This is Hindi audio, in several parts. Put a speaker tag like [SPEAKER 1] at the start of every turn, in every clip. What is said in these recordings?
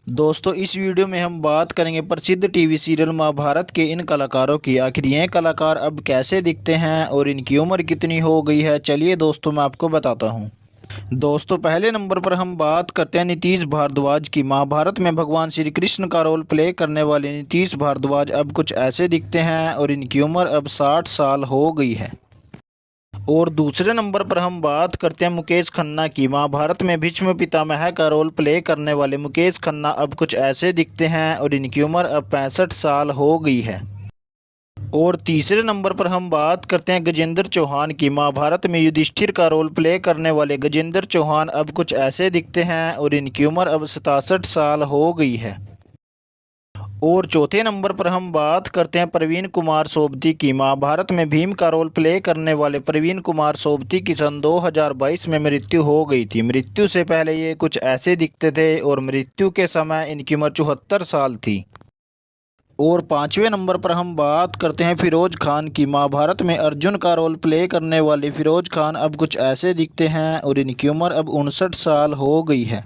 [SPEAKER 1] दोस्तों इस वीडियो में हम बात करेंगे प्रसिद्ध टीवी सीरियल महाभारत के इन कलाकारों की। आखिर ये कलाकार अब कैसे दिखते हैं और इनकी उम्र कितनी हो गई है, चलिए दोस्तों मैं आपको बताता हूँ। दोस्तों पहले नंबर पर हम बात करते हैं नीतीश भारद्वाज की। महाभारत में भगवान श्री कृष्ण का रोल प्ले करने वाले नीतीश भारद्वाज अब कुछ ऐसे दिखते हैं और इनकी उम्र अब 60 साल हो गई है। और दूसरे नंबर पर हम बात करते हैं मुकेश खन्ना की। महाभारत में भीष्म पितामह का रोल प्ले करने वाले मुकेश खन्ना अब कुछ ऐसे दिखते हैं और इनकी उम्र अब 65 साल हो गई है। और तीसरे नंबर पर हम बात करते हैं गजेंद्र चौहान की। महाभारत में युधिष्ठिर का रोल प्ले करने वाले गजेंद्र चौहान अब कुछ ऐसे दिखते हैं और इनकी उम्र अब 67 साल हो गई है। और चौथे नंबर पर हम बात करते हैं प्रवीण कुमार सोबती की। महाभारत में भीम का रोल प्ले करने वाले प्रवीण कुमार सोबती की सन 2022 में मृत्यु हो गई थी। मृत्यु से पहले ये कुछ ऐसे दिखते थे और मृत्यु के समय इनकी उम्र 74 साल थी। और पाँचवें नंबर पर हम बात करते हैं फिरोज खान की। महाभारत में अर्जुन का रोल प्ले करने वाले फिरोज खान अब कुछ ऐसे दिखते हैं और इनकी उम्र अब 59 साल हो गई है।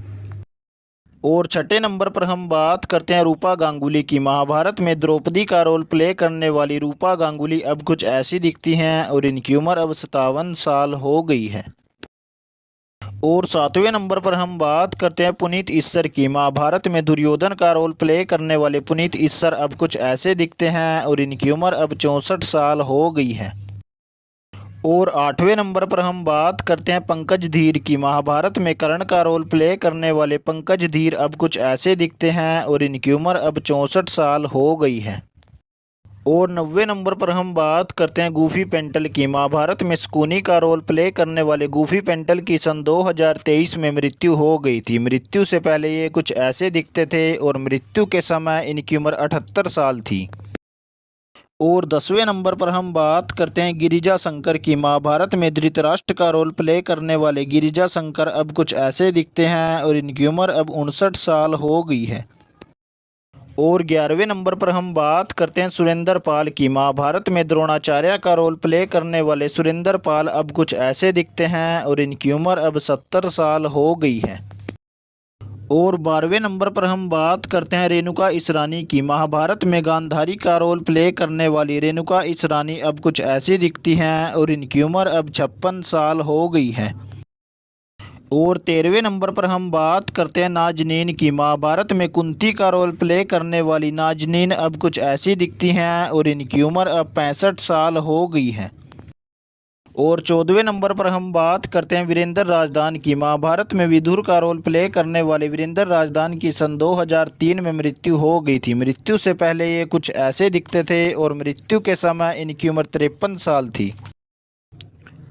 [SPEAKER 1] और छठे नंबर पर हम बात करते हैं रूपा गांगुली की। महाभारत में द्रौपदी का रोल प्ले करने वाली रूपा गांगुली अब कुछ ऐसी दिखती हैं और इनकी उम्र अब 57 साल हो गई है। और सातवें नंबर पर हम बात करते हैं पुनीत इस्सर की। महाभारत में दुर्योधन का रोल प्ले करने वाले पुनीत इस्सर अब कुछ ऐसे दिखते हैं और इनकी उम्र अब 64 साल हो गई है। और आठवें नंबर पर हम बात करते हैं पंकज धीर की। महाभारत में कर्ण का रोल प्ले करने वाले पंकज धीर अब कुछ ऐसे दिखते हैं और इनकी उम्र अब 64 साल हो गई है। और 90 नंबर पर हम बात करते हैं गूफी पेंटल की। महाभारत में शकुनी का रोल प्ले करने वाले गूफी पेंटल की सन 2023 में मृत्यु हो गई थी। मृत्यु से पहले ये कुछ ऐसे दिखते थे और मृत्यु के समय इनकी उम्र 78 साल थी। और 10वें नंबर पर हम बात करते हैं गिरिजा शंकर की। महाभारत में धृतराष्ट्र का रोल प्ले करने वाले गिरिजा शंकर अब कुछ ऐसे दिखते हैं और इनकी उम्र अब 59 साल हो गई है। और 11वें नंबर पर हम बात करते हैं सुरेंद्र पाल की। महाभारत में द्रोणाचार्य का रोल प्ले करने वाले सुरेंद्र पाल अब कुछ ऐसे दिखते हैं और इनकी उम्र अब 70 साल हो गई है। और 12वें नंबर पर हम बात करते हैं रेणुका इसरानी की। महाभारत में गांधारी का रोल प्ले करने वाली रेणुका इसरानी अब कुछ ऐसी दिखती हैं और इनकी उम्र अब 56 साल हो गई है। और 13वें नंबर पर हम बात करते हैं नाजनीन की। महाभारत में कुंती का रोल प्ले करने वाली नाजनीन अब कुछ ऐसी दिखती हैं और इनकी उम्र अब 65 साल हो गई है। और 14वें नंबर पर हम बात करते हैं वीरेंद्र राजदान की। महाभारत में विदुर का रोल प्ले करने वाले वीरेंद्र राजदान की सन 2003 में मृत्यु हो गई थी। मृत्यु से पहले ये कुछ ऐसे दिखते थे और मृत्यु के समय इनकी उम्र 53 साल थी।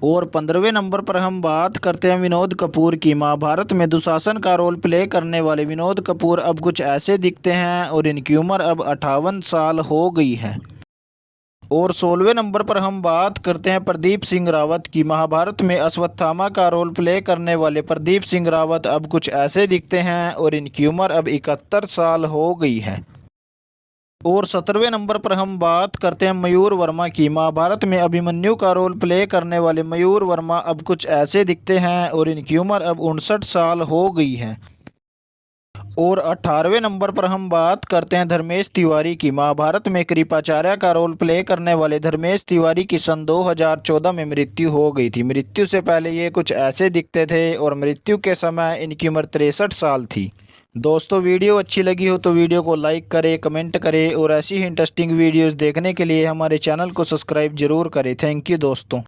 [SPEAKER 1] और 15वें नंबर पर हम बात करते हैं विनोद कपूर की। महाभारत में दुशासन का रोल प्ले करने वाले विनोद कपूर अब कुछ ऐसे दिखते हैं और इनकी उम्र अब 58 साल हो गई है। और 16वें नंबर पर हम बात करते हैं प्रदीप सिंह रावत की। महाभारत में अश्वत्थामा का रोल प्ले करने वाले प्रदीप सिंह रावत अब कुछ ऐसे दिखते हैं और इनकी उम्र अब 71 साल हो गई है। और 17वें नंबर पर हम बात करते हैं मयूर वर्मा की। महाभारत में अभिमन्यु का रोल प्ले करने वाले मयूर वर्मा अब कुछ ऐसे दिखते हैं और इनकी उम्र अब 59 साल हो गई है। और 18वें नंबर पर हम बात करते हैं धर्मेश तिवारी की। महाभारत में कृपाचार्य का रोल प्ले करने वाले धर्मेश तिवारी की सन 2014 में मृत्यु हो गई थी। मृत्यु से पहले ये कुछ ऐसे दिखते थे और मृत्यु के समय इनकी उम्र 63 साल थी। दोस्तों वीडियो अच्छी लगी हो तो वीडियो को लाइक करें, कमेंट करें और ऐसी ही इंटरेस्टिंग वीडियोज़ देखने के लिए हमारे चैनल को सब्सक्राइब जरूर करें। थैंक यू दोस्तों।